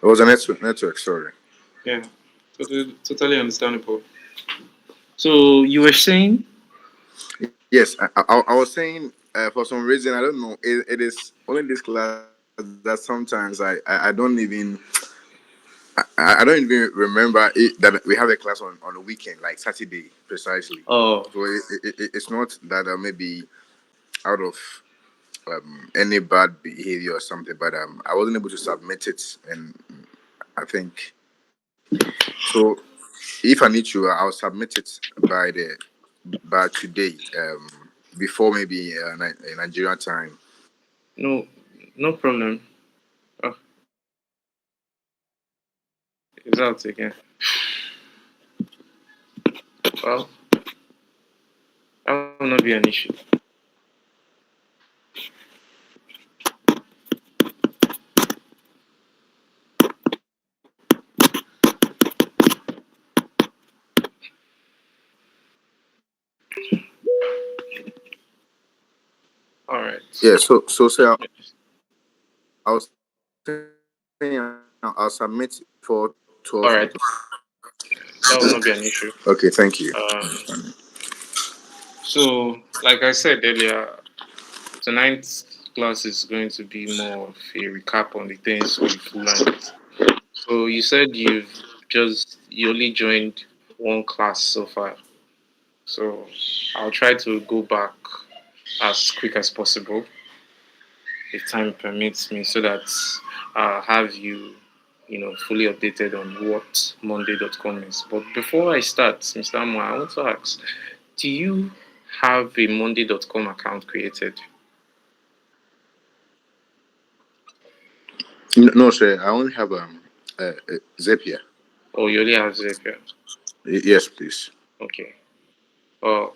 It was a network. Sorry. Yeah, totally understandable. So you were saying, Yes, I was saying for some reason I don't know. It is only this class that sometimes I don't even I don't even remember that we have a class on the weekend, like Saturday precisely. oh, So it's not that maybe out of any bad behavior or something, but I wasn't able to submit it, and I think so. If I need to, I'll submit it by today, before maybe Nigerian time. no, no problem. Oh, is that again? Well, that will not be an issue. All right. Yeah. So I'll say I'll submit for 12 All o'clock. right. That will not be an issue. Okay. Thank you. Um, so, like I said earlier, tonight's class is going to be more of a recap on the things we've learned. So you said you only joined one class so far. So I'll try to go back as quick as possible if time permits me, so that I'll have you, fully updated on what Monday.com is. But before I start, Mr. Amo, I want to ask, do you have a Monday.com account created? No, sir. I only have Zapier. Or you only have Zapier? Yes, please. Okay. Well,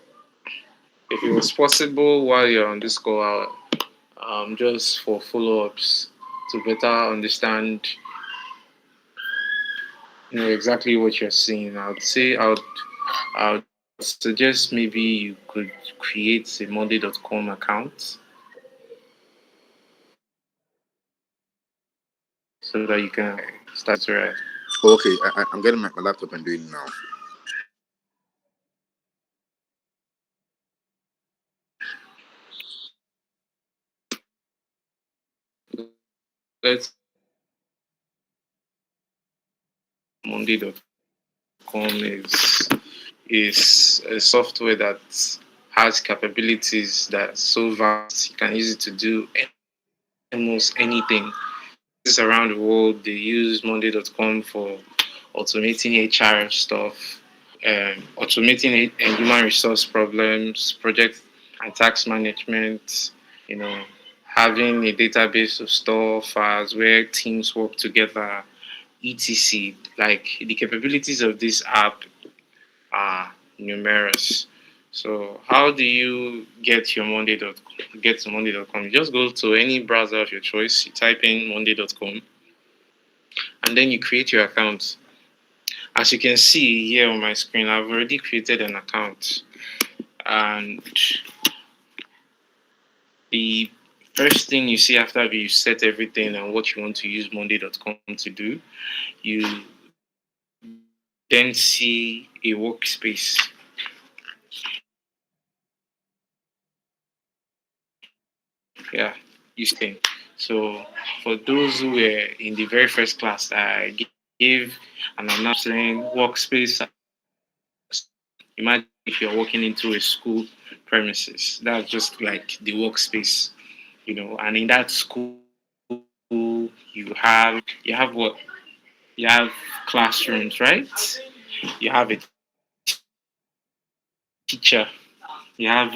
if it was possible while you're on this call, just for follow-ups to better understand, exactly what you're seeing, I would suggest maybe you could create a Monday.com account so that you can start to write. Okay, I'm getting my laptop and doing it now. Let's Monday.com is a software that has capabilities that are so vast. You can use it to do almost anything. Around the world, they use Monday.com for automating HR stuff, automating human resource problems, project and tax management, you know, having a database of store files where teams work together, etc. Like the capabilities of this app are numerous. So how do you get to Monday.com? You just go to any browser of your choice, you type in Monday.com, and then you create your account. As you can see here on my screen, I've already created an account. And the first thing you see after you set everything and what you want to use Monday.com to do, you then see a workspace. Yeah, you see. So for those who were in the very first class, I gave an announcement workspace. Imagine if you're walking into a school premises. That's just like the workspace, and in that school you have what? You have classrooms, right? You have a teacher, you have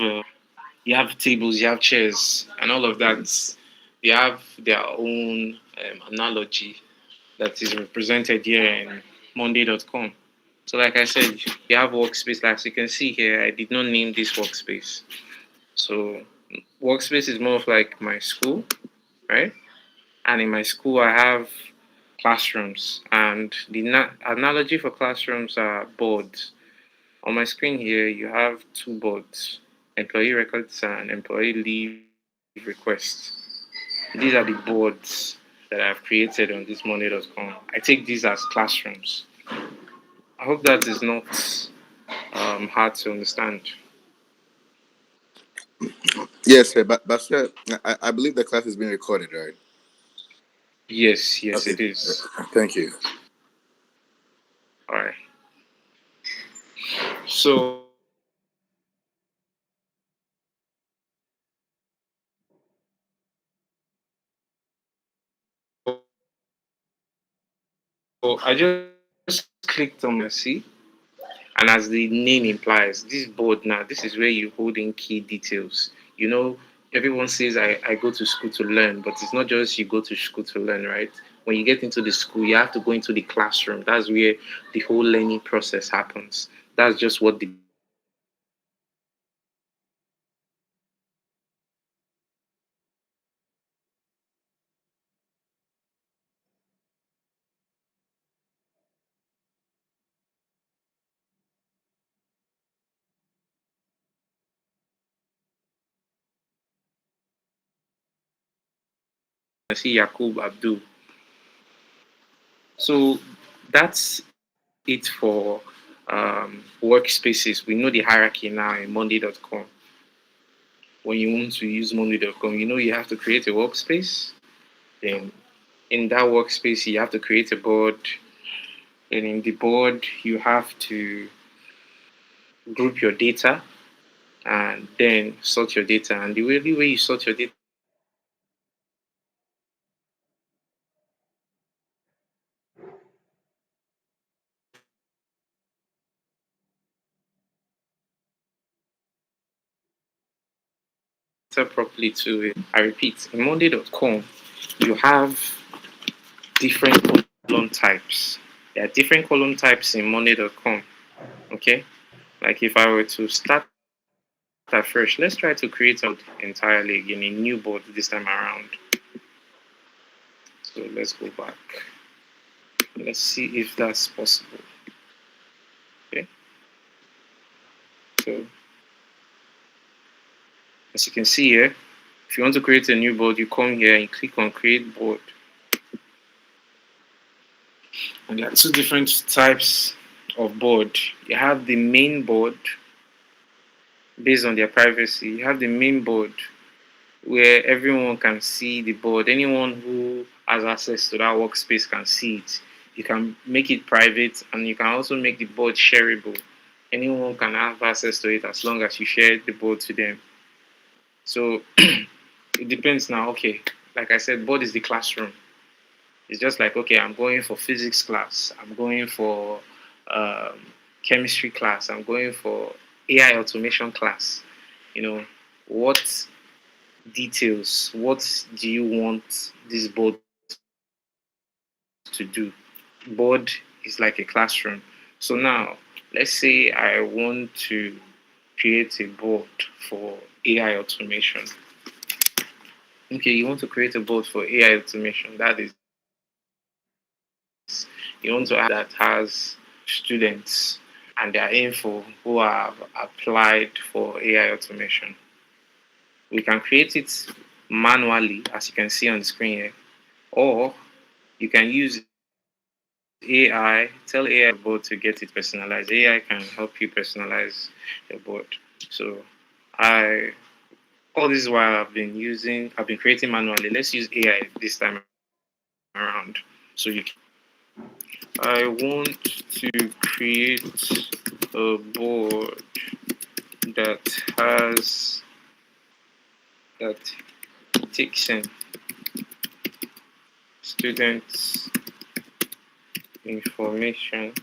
you have tables, you have chairs, and all of that. They have their own analogy that is represented here in Monday.com. So, like I said, you have workspace. Like you can see here, I did not name this workspace. So, workspace is more of like my school, right? And in my school, I have classrooms, and the analogy for classrooms are boards. On my screen here, you have two boards: employee records and employee leave requests. These are the boards that I've created on this Monday.com. I take these as classrooms. I hope that is not hard to understand. Yes, sir. But sir, I believe the class is being recorded, right? Yes, yes, Okay. it is. Thank you. All right. So I just clicked on my C, and as the name implies, this board now, this is where you hold in key details. Everyone says I go to school to learn, but it's not just you go to school to learn, right? When you get into the school, you have to go into the classroom. That's where the whole learning process happens. That's just what the I see Yakub Abdul. So that's it for workspaces. We know the hierarchy now in Monday.com. When you want to use Monday.com, you have to create a workspace. Then in that workspace, you have to create a board. And in the board, you have to group your data and then sort your data. And the only way you sort your data properly to, I repeat, in Monday.com, you have different column types. There are different column types in Monday.com. Okay? Like if I were to start afresh, let's try to create an entirely again, a new board this time around. So let's go back. Let's see if that's possible. Okay. So as you can see here, if you want to create a new board, you come here and click on create board. And there are two different types of board. You have the main board based on their privacy. You have the main board where everyone can see the board. Anyone who has access to that workspace can see it. You can make it private and you can also make the board shareable. Anyone can have access to it as long as you share the board to them. So it depends now. Okay, like I said, board is the classroom. It's just like, okay, I'm going for physics class, I'm going for um, chemistry class, I'm going for AI automation class. You know, what details, what do you want this board to do? Board is like a classroom. So now, let's say I want to create a board for AI automation. Okay, you want to create a board for AI automation. That is, you want to have that has students and their info who have applied for AI automation. We can create it manually, as you can see on the screen here, or you can use AI, tell AI board to get it personalized. AI can help you personalize your board. So I all this while I've been creating manually. Let's use AI this time around. So I want to create a board that has that takes in students information.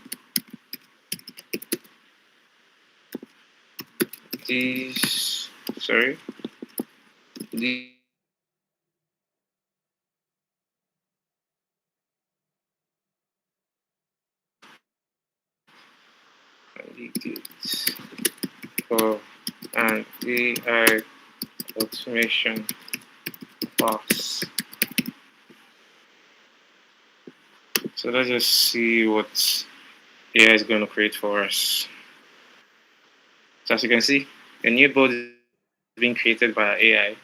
These sorry, these candidates for an AI automation class. So let's just see what AI is going to create for us. So as you can see, a new board is being created by AI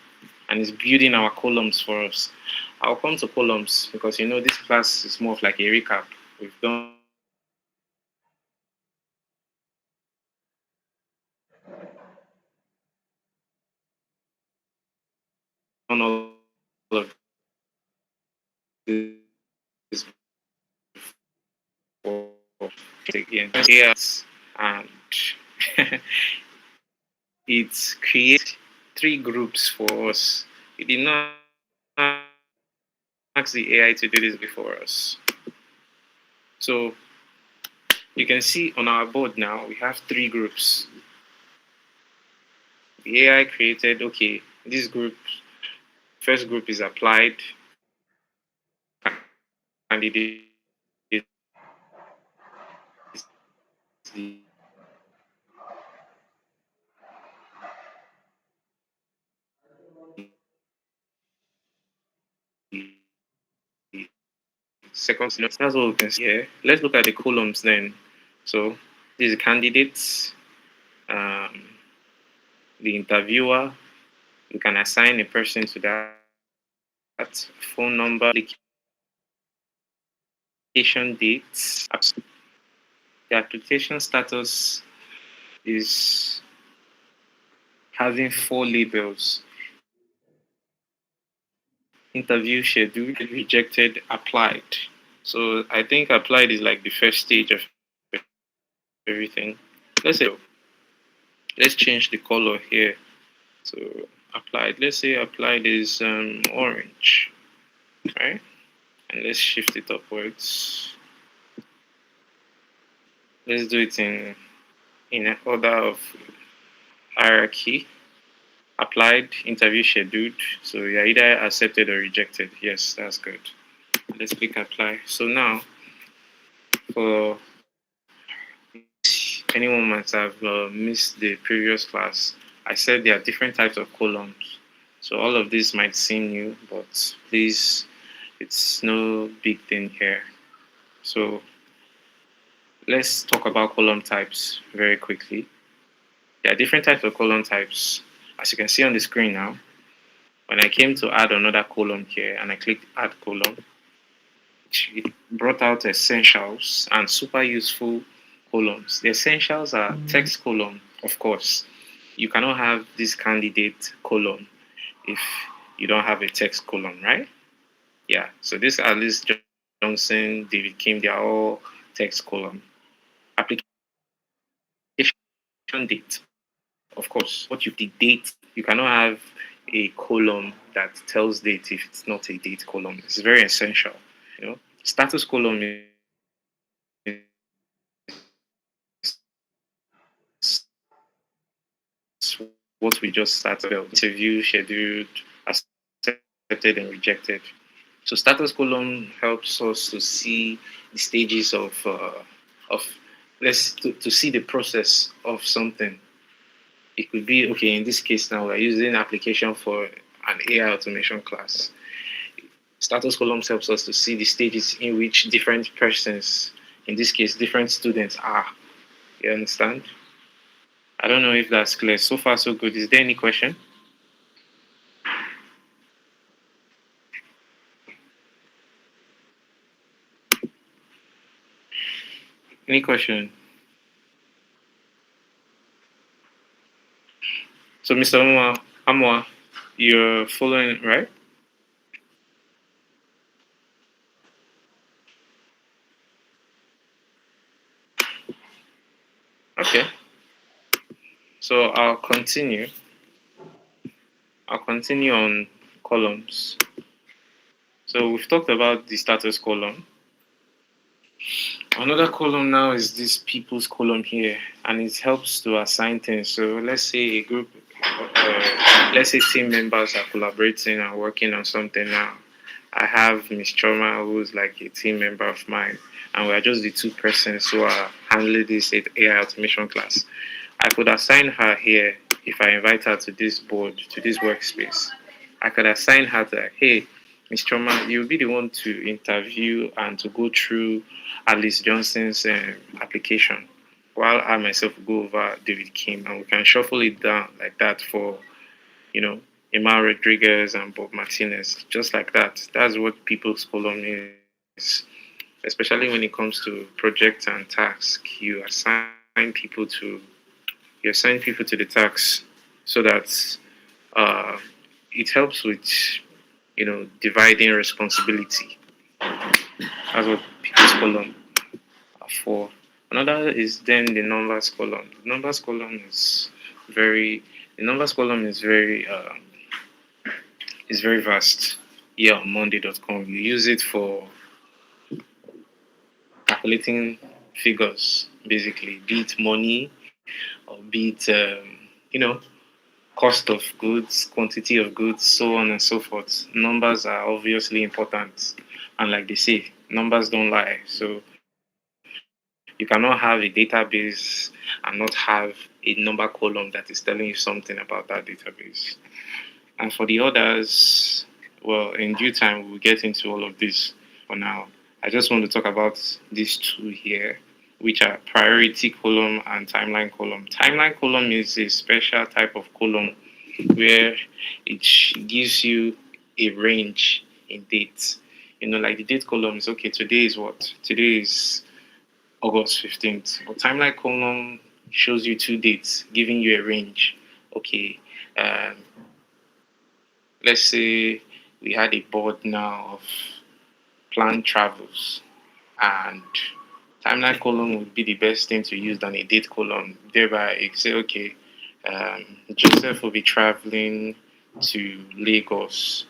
and is building our columns for us. I'll come to columns because this class is more of like a recap. We've done all of this before. Again, yes, and it creates three groups for us. It did not ask the AI to do this before us. So you can see on our board now we have three groups. The AI created, okay, this group, first group is applied candidate, the second semester. That's what we can see here. Let's look at the columns then. So this is candidates, um, the interviewer. You can assign a person to that phone number, application dates. The application status is having four labels: interview scheduled, rejected, applied. So I think applied is like the first stage of everything. Let's say let's change the color here. So applied. Let's say applied is orange, right? And let's shift it upwards. Let's do it in an order of hierarchy. Applied, interview scheduled. So you're either accepted or rejected. Yes, that's good. Let's click apply. So now, for anyone might have missed the previous class, I said there are different types of columns. So all of this might seem new, but please, it's no big thing here. So let's talk about column types very quickly. There are different types of column types. As you can see on the screen now, when I came to add another column here and I clicked add column, it brought out essentials and super useful columns. The essentials are text column, of course. You cannot have this candidate column if you don't have a text column, right? Yeah. So this Alice Johnson, David Kim, they are all text column. Application date, of course. What you the date, you cannot have a column that tells date if it's not a date column. It's very essential. Status column what we just started about. Interview, scheduled, accepted, and rejected. So status column helps us to see the stages of to see the process of something. It could be okay. In this case, now we're using application for an AI automation class. Status columns helps us to see the stages in which different persons, in this case, different students are. You understand? I don't know if that's clear. So far, so good. Is there any question? Any question? So, Mr. Amwa, you're following, right? Okay. So I'll continue on columns. So we've talked about the status column. Another column now is this people's column here, and it helps to assign things. So let's say a group, let's say team members are collaborating and working on something now. I have Miss Choma, who's like a team member of mine, and we're just the two persons who are handling this AI automation class. I could assign her here if I invite her to this board, to this workspace. I could assign her to, hey, Miss Choma, you'll be the one to interview and to go through Alice Johnson's application, while I myself will go over David Kim, and we can shuffle it down like that for, you know, Emma Rodriguez and Bob Martinez, just like that. That's what people's column is, especially when it comes to projects and tasks. You assign people to the tasks so that uh, it helps with dividing responsibility. That's what people's column are for. Another is then the numbers column. Very the numbers column is very vast here on Monday.com. You use it for calculating figures, basically, be it money or be it cost of goods, quantity of goods, so on and so forth. Numbers are obviously important, and like they say, numbers don't lie. So you cannot have a database and not have a number column that is telling you something about that database. And for the others, well, in due time, we'll get into all of this. For now, I just want to talk about these two here, which are priority column and timeline column. Timeline column is a special type of column where it gives you a range in dates. Like the date column is okay, today is what? Today is August 15th. But timeline column shows you two dates, giving you a range. Okay, um, let's say we had a board now of planned travels, and timeline column would be the best thing to use than a date column. Thereby, you say, okay, Joseph will be traveling to Lagos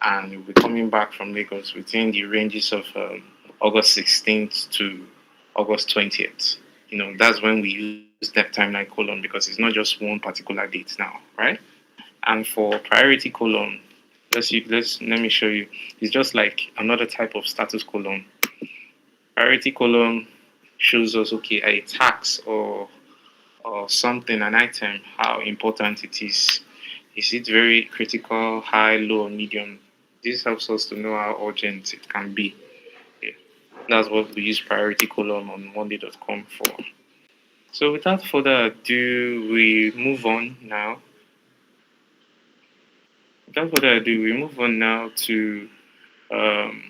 and will be coming back from Lagos within the ranges of August 16th to August 20th. That's when we use that timeline column because it's not just one particular date now, right? And for priority column, let me show you. It's just like another type of status column. Priority column shows us, okay, a tax or something, an item, how important it is. Is it very critical, high, low, or medium? This helps us to know how urgent it can be. Yeah. That's what we use priority column on Monday.com for. So without further ado, we move on now. Without further ado, we move on now to um,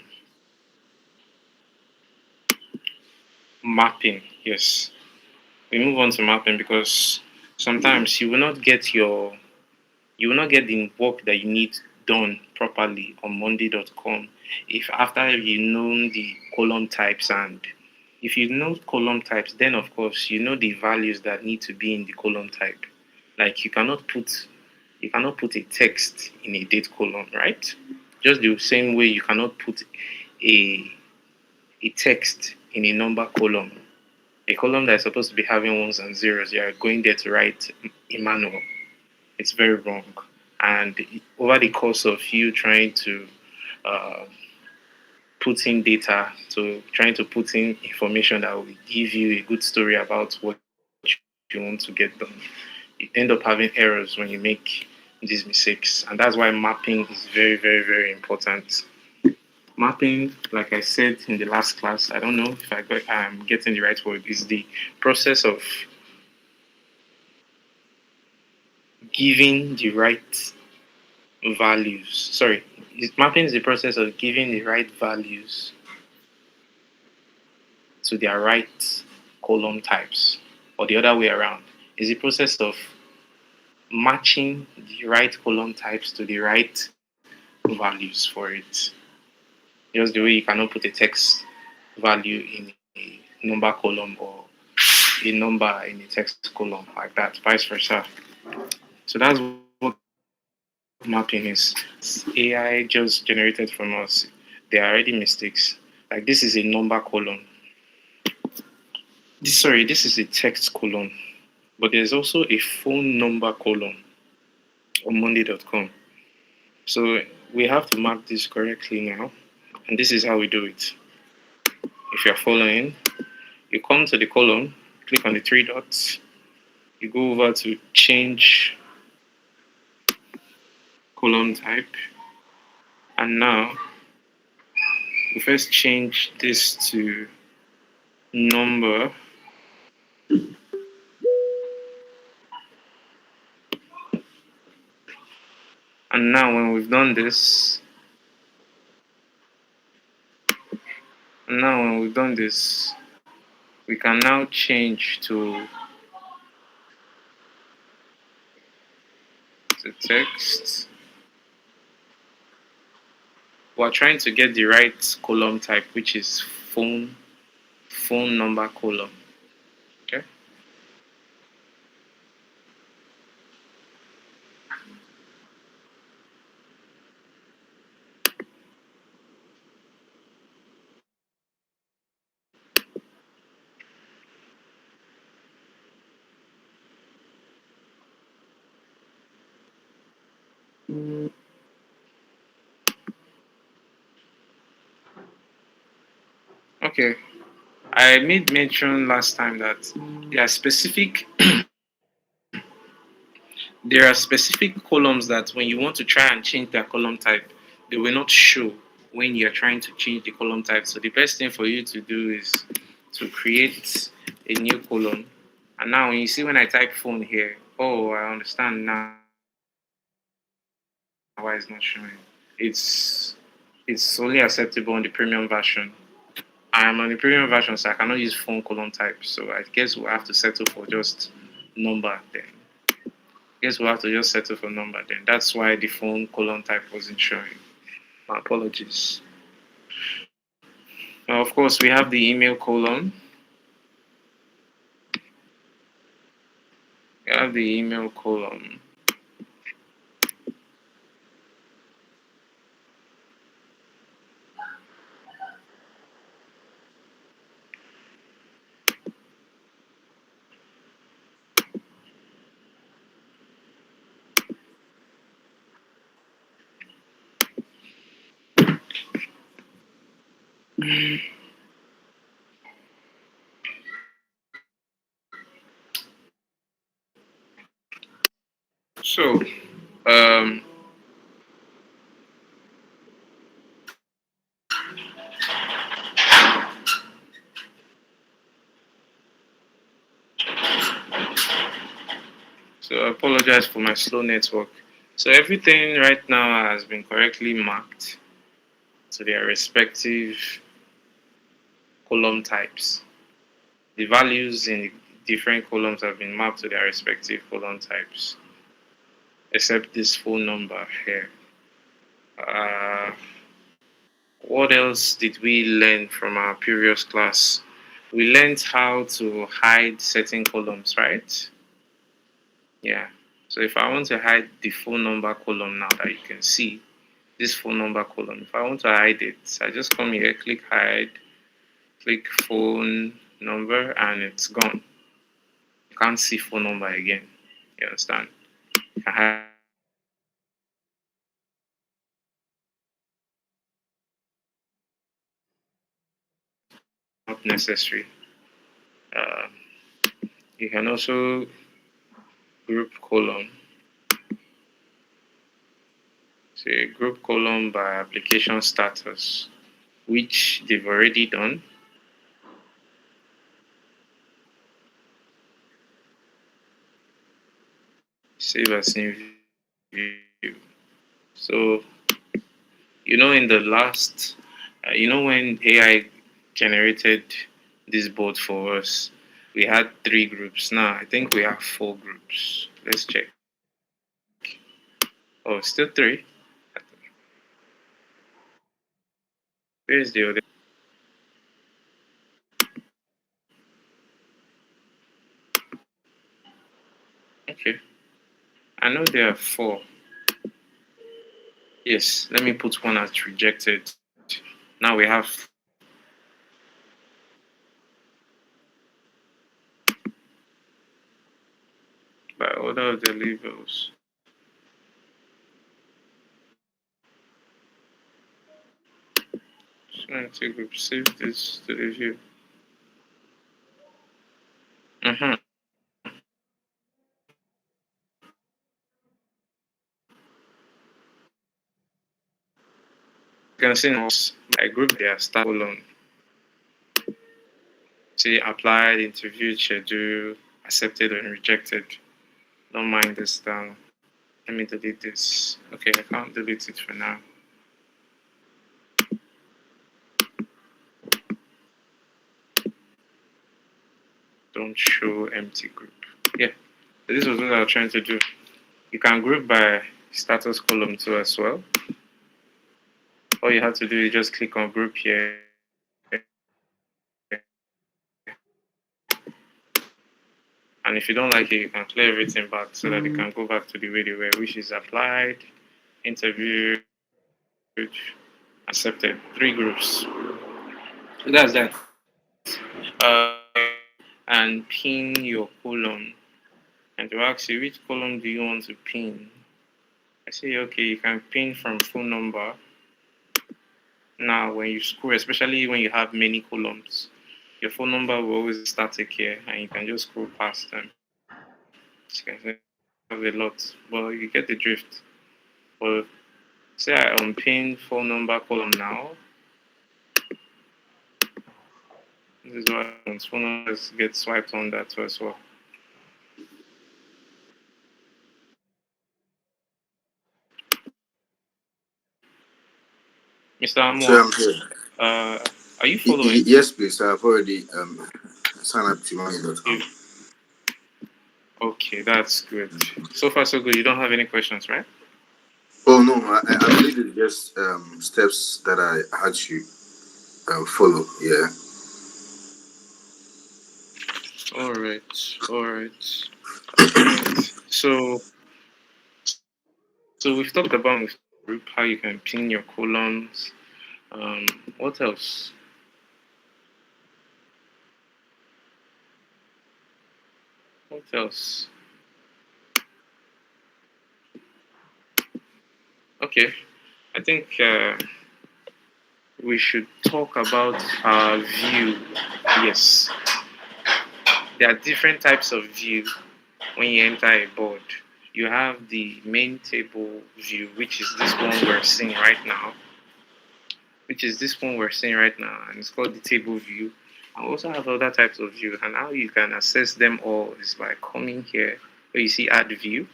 mapping. Yes, we move on to mapping because sometimes you will not get the work that you need done properly on Monday.com if after you know the column types. And if you know column types, then of course you know the values that need to be in the column type. Like you cannot put a text in a date column, right? Just the same way you cannot put a a text in a number column. A column that is supposed to be having ones and zeros, you are going there to write Emmanuel. It's very wrong. And over the course of you trying to uh, put in data, to trying to put in information that will give you a good story about what you want to get done, you end up having errors when you make these mistakes. And that's why mapping is very, very, very important. Mapping, like I said in the last class, I don't know if I'm getting the right word, is the process of giving the right values. Sorry, mapping is the process of giving the right values to their right column types, or the other way around. Is the process of matching the right column types to the right values for it. Just the way you cannot put a text value in a number column or a number in a text column, like that, vice versa. So that's what mapping is. AI just generated from us. There are already mistakes. Like this is a number column. This is a text column, but there's also a phone number column on Monday.com. So we have to map this correctly now, and this is how we do it. If you're following, you come to the column, click on the three dots, you go over to change column type, and now we first change this to number. And now when we've done this, we can now change to text. We're trying to get the right column type, which is phone number column. Okay. Okay. I made mention last time that there are specific there are specific columns that when you want to try and change their column type, they will not show when you're trying to change the column type. So the best thing for you to do is to create a new column. And now when you see when I type phone here, oh, I understand now why it's not showing. It's it's only acceptable on the premium version. I am on the premium version, so I cannot use phone column type. So I guess we'll have to settle for just number then. Guess we'll have to just settle for number then. That's why the phone column type wasn't showing. My apologies. Now, of course, we have the email column. We have the email column. So, um, so I apologize for my slow network. So everything right now has been correctly marked to their respective column types. The values in the different columns have been mapped to their respective column types, except this phone number here. Uh, what else did we learn from our previous class? We learned how to hide certain columns, right? Yeah. So if I want to hide the phone number column now that you can see, this phone number column, if I want to hide it, I just come here, click hide, click phone number, and it's gone. You can't see phone number again. You understand? You can hide not necessary. Uh, you can also group column. Say group column by application status, which they've already done. Save as new view. So in the last, when AI generated this board for us, we had 3 groups. Now I think we have 4 groups. Let's check. Oh, still 3. Where's the other? Okay, I know there are 4. Yes, let me put one as rejected. Now we have by order of the labels. So I'm going to group save this to the view. Mm-hmm. You can see now I group their start column. See applied, interviewed, schedule, accepted and rejected. Don't mind this down. Let me delete this. Okay, I can't delete it for now. Don't show empty group. Yeah, this was what I was trying to do. You can group by status column too as well. All you have to do is just click on group here. And if you don't like it, you can clear everything back so that it can go back to the way they were, which is applied, interviewed, accepted. 3 groups. So that's that. And pin your column. And to ask you, which column do you want to pin? I say, okay, you can pin from phone number. Now, when you scroll, especially when you have many columns, your phone number will always be static here, and you can just scroll past them. You can have a lot, but you get the drift. But say I unpin phone number column now. This is what happens. Phone numbers get swiped on that too as well. Mr. So Amwa, I'm here. are you following? Yes, please. I've already signed up to money.com. Okay, that's good. So far, so good. You don't have any questions, right? Oh no, I believe it's just steps that I had to follow. Yeah. All right, all right. So, so we've talked about with group how you can pin your columns. Um, what else? What else? Okay, I think we should talk about our view. Yes, there are different types of view when you enter a board. You have the main table view, which is this one we're seeing right now, and it's called the table view. I also have other types of view, and how you can access them all is by coming here where you see add view.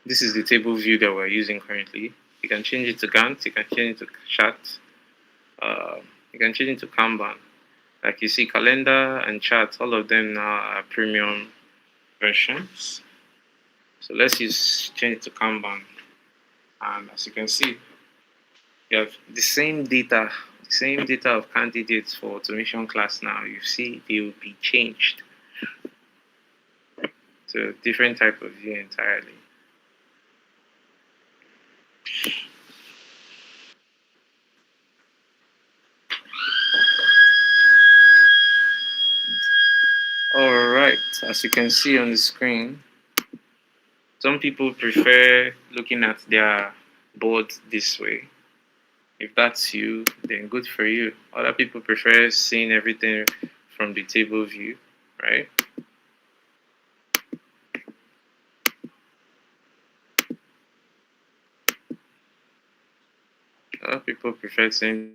This is the table view that we're using currently. You can change it to Gantt, you can change it to chart, uh, you can change it to Kanban. Like you see, calendar and chart, all of them now are premium versions. So let's change it to Kanban. And as you can see, you have the same data of candidates for automation class now. You see, they will be changed to a different type of view entirely. All right, as you can see on the screen, some people prefer looking at their board this way. If that's you, then good for you. Other people prefer seeing everything from the table view, right? Other people prefer seeing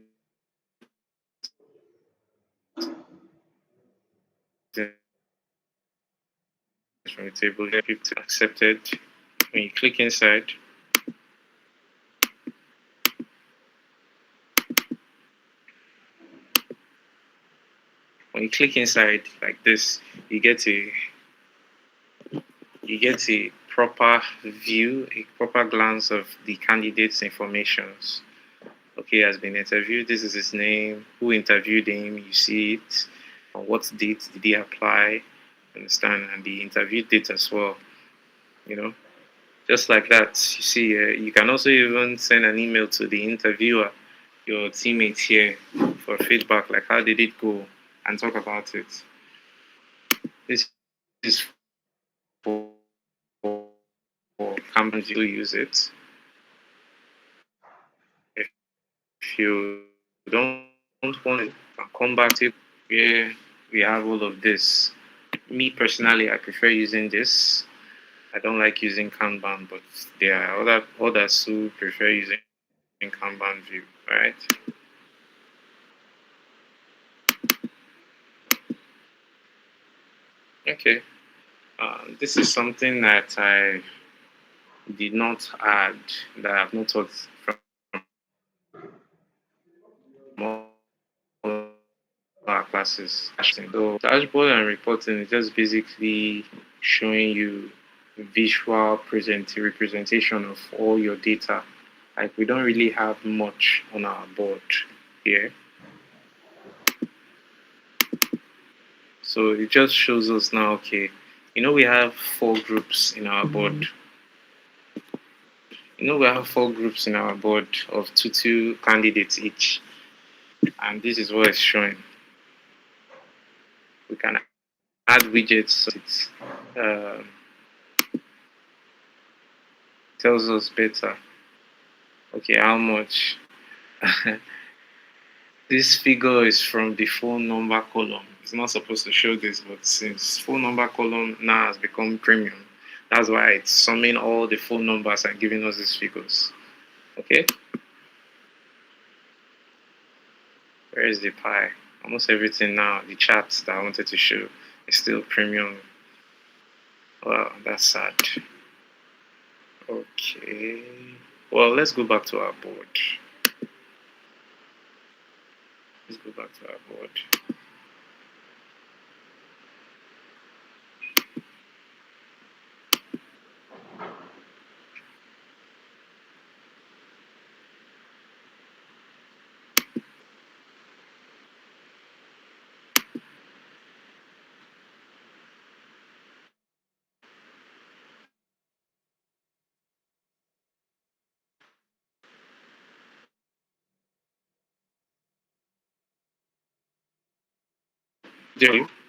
from the table view. People accepted. When you click inside, like this, you get a proper view, a proper glance of the candidate's informations. Okay, has been interviewed. This is his name. Who interviewed him? You see it. On what date did he apply? Understand? And the interview date as well. You know, just like that. You see, you can also even send an email to the interviewer, your teammates here, for feedback. Like, how did it go? And talk about it. This is for companies who use it. If you don't want it, come back to where we have all of this. Me personally, I prefer using this. I don't like using Kanban, but there are others who prefer using Kanban view, right? Okay. This is something that I did not add, that I've not taught from all our classes. So dashboard and reporting is just basically showing you representation of all your data. Like we don't really have much on our board here. So it just shows us now, okay, we have four groups in our board. We have four groups in our board of two candidates each. And this is what it's showing. We can add widgets so it tells us better. Okay, how much? This figure is from the phone number column. It's not supposed to show this, but since phone number column now has become premium, that's why it's summing all the phone numbers and giving us these figures. Okay? Where is the pie? Almost everything now, the charts that I wanted to show is still premium. Wow, that's sad. Okay. Well, let's go back to our board. Let's go back to our board.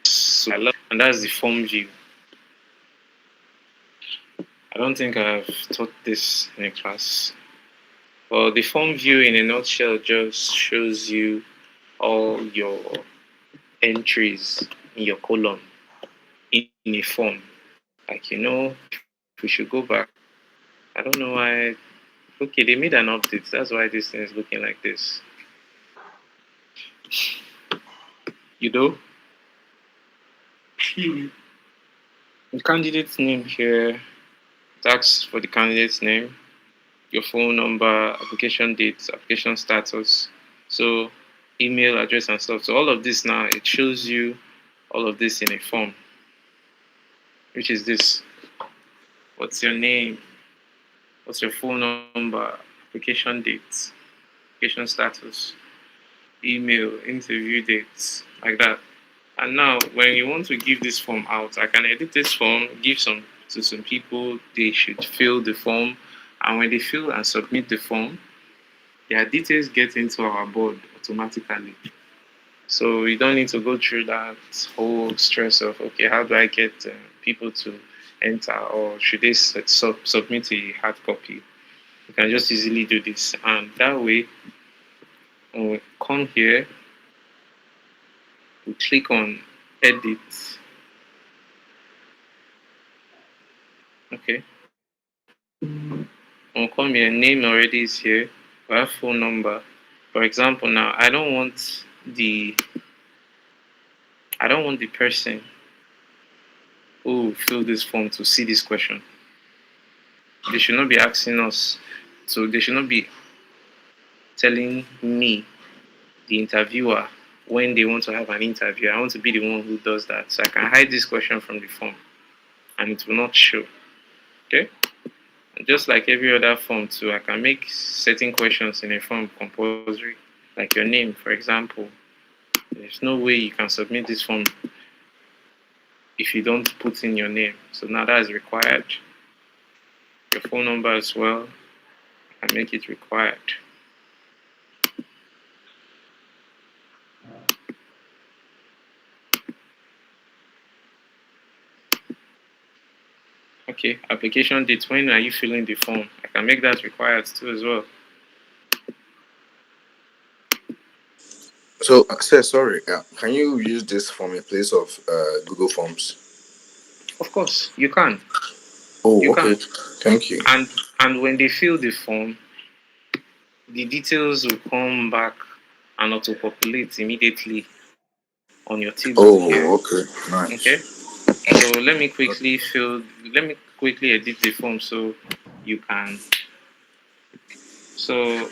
So I love, and that's the form view. I don't think I've taught this in a class. Well, the form view in a nutshell just shows you all your entries in your column in a form. Like, if we should go back, I don't know why. Okay, they made an update. That's why this thing is looking like this. You know, the candidate's name here, tax for the candidate's name, your phone number, application date, application status, so email address and stuff. So all of this now, it shows you all of this in a form, which is this. What's your name? What's your phone number? Application date, application status, email, interview dates, like that. And now, when you want to give this form out, I can edit this form, give some to some people. They should fill the form, and when they fill and submit the form, their details get into our board automatically. So we don't need to go through that whole stress of, okay, how do I get people to enter, or should they submit a hard copy? You can just easily do this, and that way, when we come here, we click on edit. Okay, when we come here, name already is here. We have phone number. For example, now I don't want the person who filled this form to see this question. They should not be asking us. So they should not be telling me, the interviewer, when they want to have an interview. I want to be the one who does that. So I can hide this question from the form and it will not show. Okay? And just like every other form too, I can make certain questions in a form compulsory. Like your name, for example. There's no way you can submit this form if you don't put in your name. So now that is required. Your phone number as well, I can make it required. Okay, application date. When are you filling the form? I can make that required too as well. So, sir, sorry, can you use this form in place of Google Forms? Of course, you can. Oh, You okay. can. Thank you. And when they fill the form, the details will come back and auto populate immediately on your table here. Oh, okay. Okay. Nice. So let me quickly edit the form. So you can. So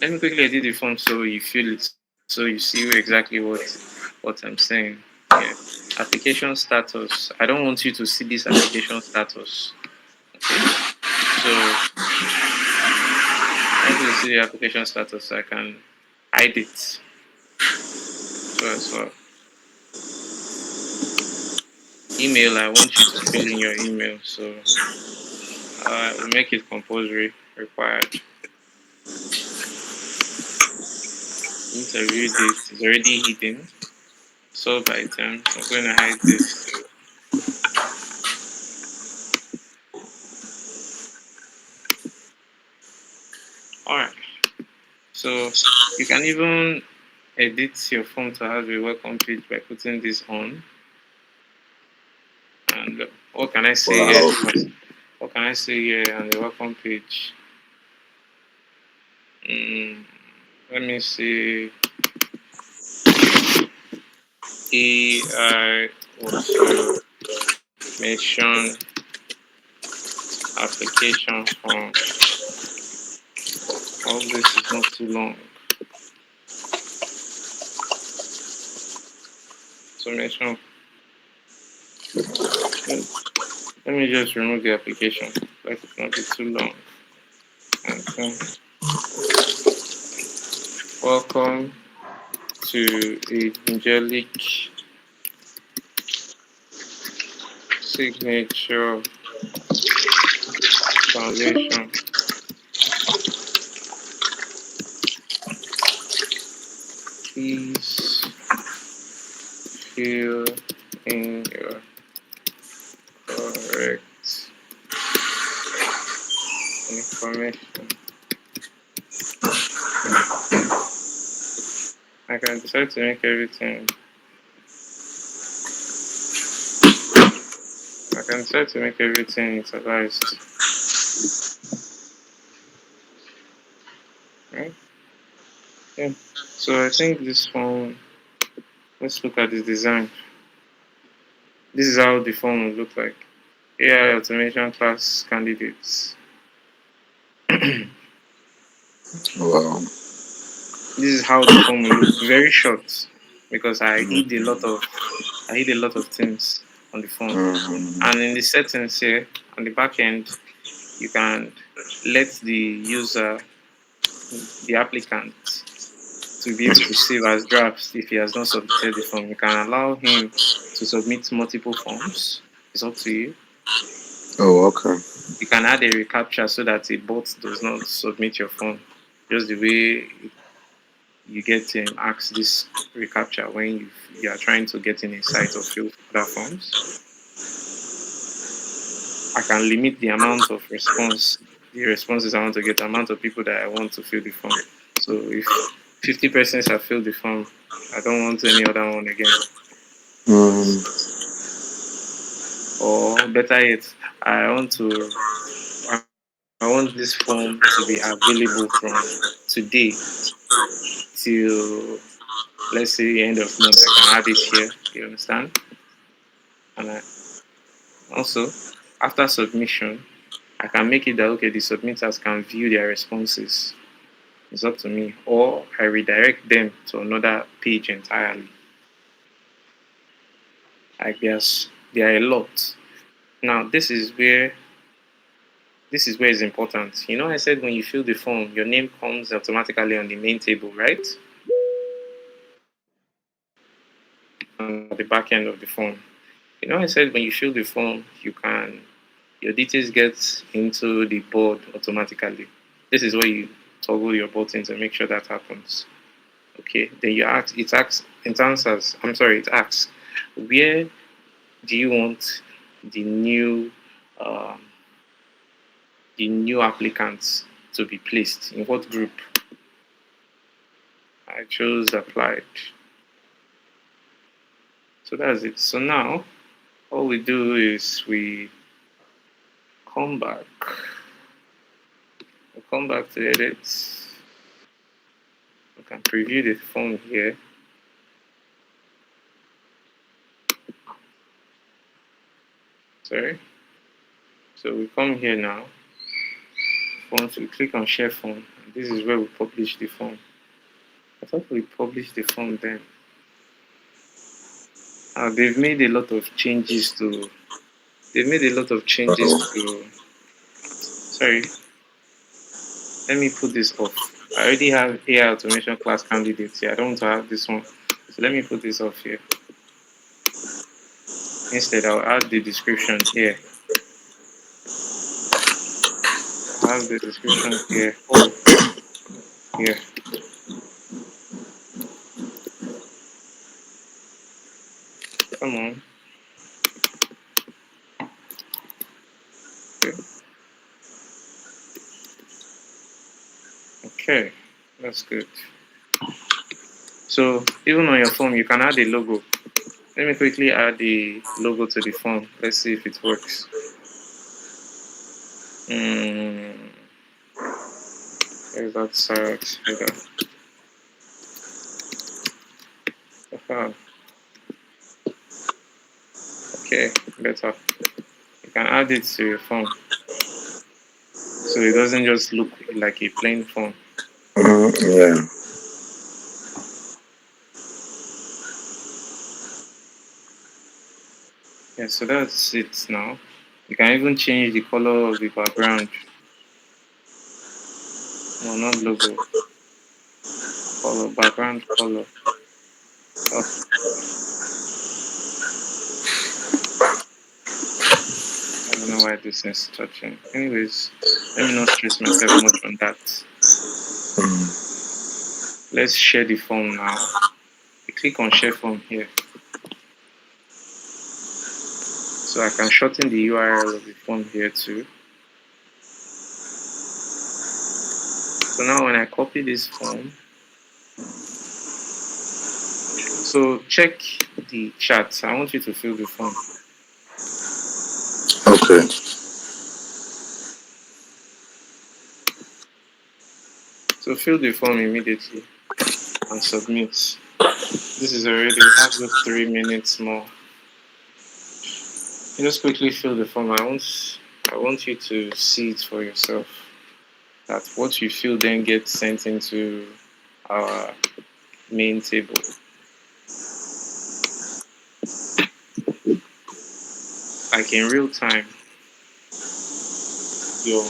let me quickly edit the form so you feel it, so you see exactly what I'm saying. Yeah. Application status. I don't want you to see this application status. Okay. So I want you to see the application status so I can hide it. So as well. Email, I want you to fill in your email. So we'll make it compulsory, required. Interview date is already hidden. Sub items. I'm going to hide this. Alright. So you can even edit your form to have a welcome page by putting this on. And what can I say here? Wow. What can I say here on the welcome page? Let me see. AI automation application form. All this is not too long. Automation. Let me just remove the application. Let it not be too long. Okay. Welcome to Angelique Signature Foundation. Please fill in your correct information. I can decide to make everything. I can decide to make everything utilized. Right? Yeah. So I think this form. Let's look at the design. This is how the form will look like. AI automation class candidates. Wow. This is how the form will look. Very short because I hid a lot of things on the form. Mm-hmm. And in the settings here on the back end, you can let the user, the applicant, to be able to save as drafts if he has not submitted the form. You can allow him to submit multiple forms. It's up to you. Oh, okay. You can add a reCAPTCHA so that a bot does not submit your form. Just the way you get asked this reCAPTCHA when you are trying to get in a site or fill other forms. I can limit the amount of the responses I want to get, the amount of people that I want to fill the form. So if 50 persons have filled the form, I don't want any other one again. Mm. Or better yet, I want to I want this form to be available from today till, let's say, the end of month. I can add it here. You understand? And also, after submission, I can make it that okay, the submitters can view their responses. It's up to me. Or I redirect them to another page entirely. Like there are a lot. Now this is where it's important. You know, I said when you fill the form, your name comes automatically on the main table, right? On the back end of the form. You know, I said when you fill the form, your details get into the board automatically. This is where you toggle your buttons and make sure that happens. Okay, then it asks, where do you want the new, um, the new applicants to be placed? In what group? I chose applied. So that's it. So now, all we do is we come back. We come back to edit. We can preview the form here. Sorry. So we come here now. Once we click on share form, this is where we publish the form. I thought we published the form then. They've made a lot of changes to. They've made a lot of changes Uh-oh. to. Sorry, let me put this off. I already have AI automation class candidates here. I don't want to have this one. So let me put this off here. Instead, I'll add the description here. I'll have the description here. Oh, here. Come on. Okay. Okay. That's good. So even on your phone, you can add a logo. Let me quickly add the logo to the form. Let's see if it works. Where's that search header? Okay, better. You can add it to your form, so it doesn't just look like a plain form. Yeah. Yeah, so that's it now. You can even change the color of the background. No, not logo. Color, background color. Oh, I don't know why this is touching. Anyways, let me not stress myself much on that. Let's share the form now. You click on share form here. So I can shorten the URL of the form here too. So now when I copy this form, so check the chat. I want you to fill the form. Okay. So fill the form immediately and submit. This is already, we have just 3 minutes more. You just quickly fill the form. I want you to see it for yourself. That what you fill then gets sent into our main table. Like in real time, your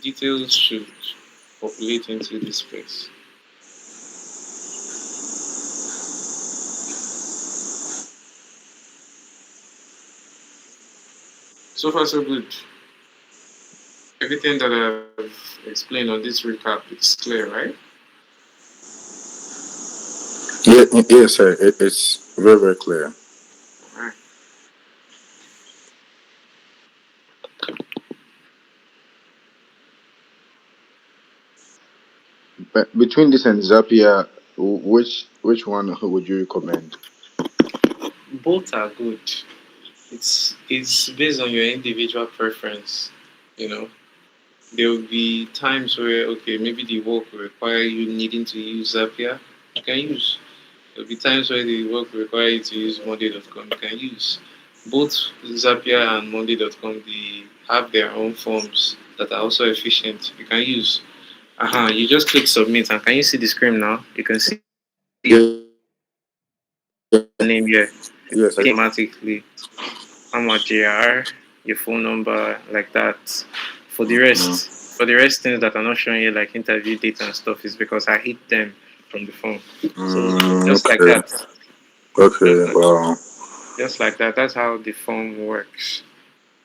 details should populate into this place. So far, so good. Everything that I've explained on this recap is clear, right? Yeah, yes, sir. It's very, very clear. All right. But between this and Zapier, which one would you recommend? Both are good. It's based on your individual preference. You know, there will be times where okay, maybe the work will require you needing to use Zapier. You can use. There'll be times where the work will require you to use Monday.com. You can use. Both Zapier and Monday.com, they have their own forms that are also efficient. You can use. You just click submit, and can you see the screen now? You can see your name here. Yeah, It yes, I can. came automatically. I'm a JR, your phone number, like that. For the rest, Mm, for the rest things that are not showing you, like interview date and stuff, is because I hid them from the phone. So just like okay. that, just Okay. like Wow. just like that. That's how the phone works.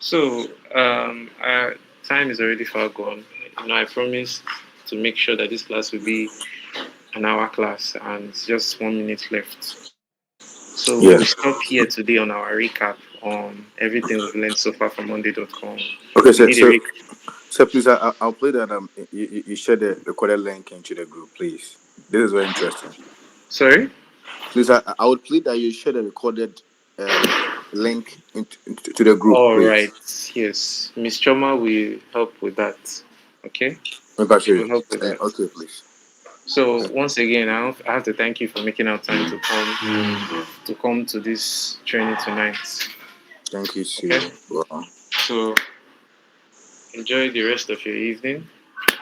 So time is already far gone. I promised to make sure that this class will be an hour class, and it's just 1 minute left. So we Yes. stop here today on our recap on everything we've learned so far from Monday.com. Okay, We need a recap. so please, I'll play that. You share the recorded link into the group, please. This is very interesting. Sorry? Please, I would plead that you share the recorded link into to the group, All please. right. Yes. Miss Choma will help with that. Okay? She Pastries. will help with that. Okay, please. So Thank once again, I have to thank you for making our time to come to this training tonight. thank you, Okay? too. Wow. So Enjoy the rest of your evening.